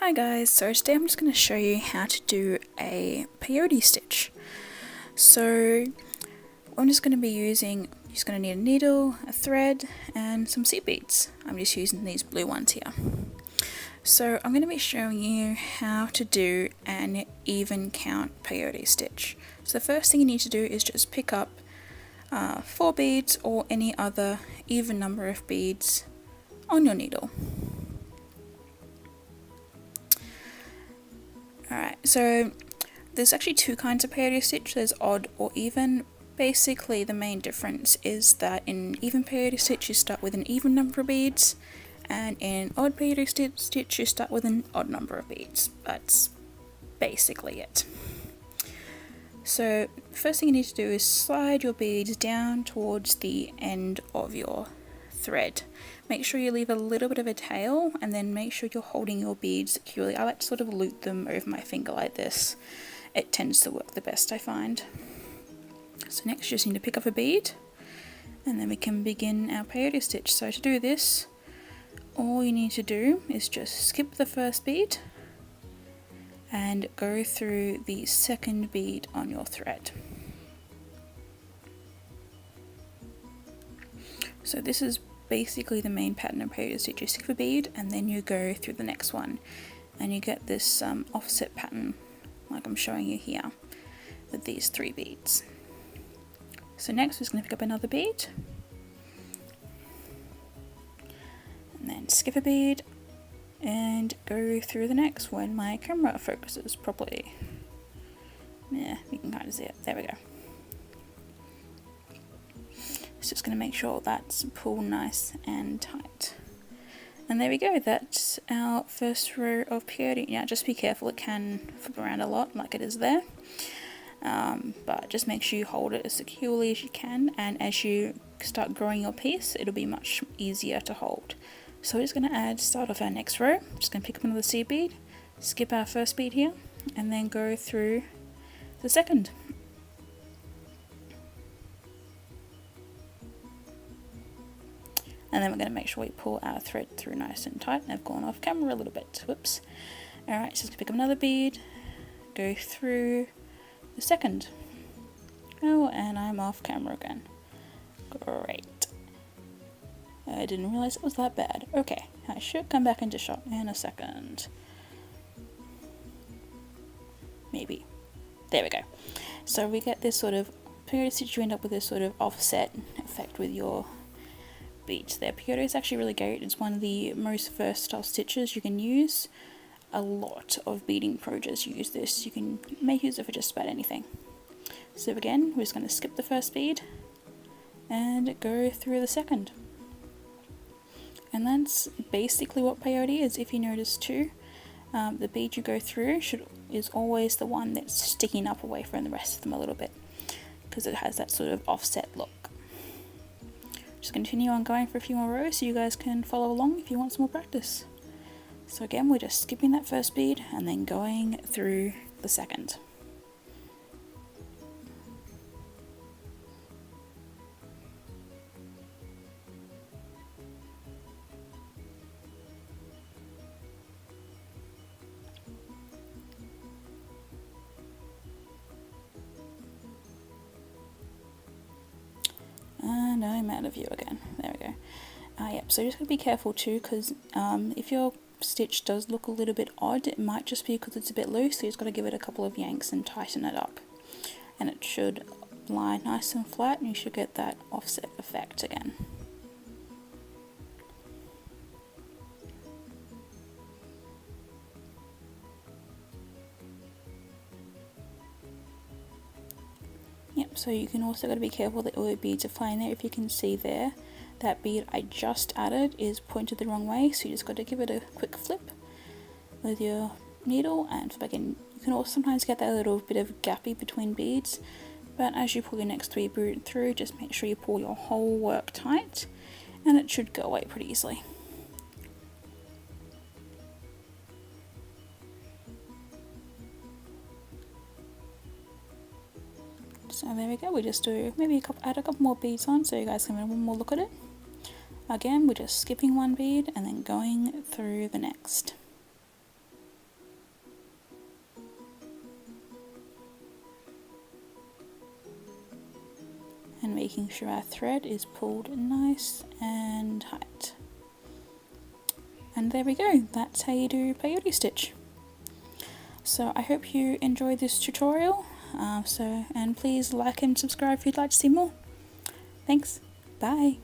Hi guys, so today I'm just going to show you how to do a peyote stitch. So I'm just going to be using, you're just going to need a needle, a thread and some seed beads. I'm just using these blue ones here. So I'm going to be showing you how to do an even count peyote stitch. So the first thing you need to do is just pick up 4 beads or any other even number of beads on your needle. Alright, so there's actually 2 kinds of peyote stitch. There's odd or even. Basically the main difference is that in even peyote stitch you start with an even number of beads, and in odd peyote stitch you start with an odd number of beads. That's basically it. So the first thing you need to do is slide your beads down towards the end of your thread. Make sure you leave a little bit of a tail, and then make sure you're holding your beads securely. I like to sort of loop them over my finger like this. It tends to work the best, I find. So next you just need to pick up a bead, and then we can begin our peyote stitch. So to do this, all you need to do is just skip the first bead and go through the second bead on your thread. So this is basically the main pattern of peyote stitch. You skip a bead and then you go through the next one, and you get this offset pattern like I'm showing you here with these 3 beads. So next we're just going to pick up another bead and then skip a bead and go through the next when my camera focuses properly. Yeah, you can kind of see it. There we go. Just going to make sure that's pulled nice and tight. And there we go, that's our first row of peyote. Now just be careful, it can flip around a lot like it is there. But just make sure you hold it as securely as you can, and as you start growing your piece it'll be much easier to hold. So we're just going to start off our next row. Just going to pick up another seed bead, skip our first bead here, and then go through the second. And then we're going to make sure we pull our thread through nice and tight. I've gone off camera a little bit, whoops. Alright, so just pick up another bead, go through the second. Oh, and I'm off camera again. Great. I didn't realize it was that bad. Okay, I should come back into shot in a second. Maybe. There we go. So we get this sort of peyote stitch, you end up with this sort of offset effect with your beads there. Peyote is actually really great. It's one of the most versatile stitches you can use. A lot of beading projects use this. You can make use of it for just about anything. So again, we're just going to skip the first bead and go through the second. And that's basically what peyote is. If you notice too, the bead you go through is always the one that's sticking up away from the rest of them a little bit, because it has that sort of offset look. Just continue on going for a few more rows so you guys can follow along if you want some more practice. So again, we're just skipping that first bead and then going through the second. And I'm out of view again. There we go. Yep, so just gotta be careful too, because if your stitch does look a little bit odd, it might just be because it's a bit loose, so you just got to give it a couple of yanks and tighten it up, and it should lie nice and flat and you should get that offset effect again. Yep, so you can also got to be careful that all your beads are flying there. If you can see there, that bead I just added is pointed the wrong way, so you just got to give it a quick flip with your needle and flip again. You can also sometimes get that little bit of gappy between beads, but as you pull your next 3 beads through, just make sure you pull your whole work tight and it should go away pretty easily. So there we go, we just do maybe add a couple more beads on so you guys can have one more look at it. Again, we're just skipping one bead and then going through the next. and making sure our thread is pulled nice and tight. And there we go, that's how you do peyote stitch. So I hope you enjoyed this tutorial, and please like and subscribe if you'd like to see more. Thanks, bye!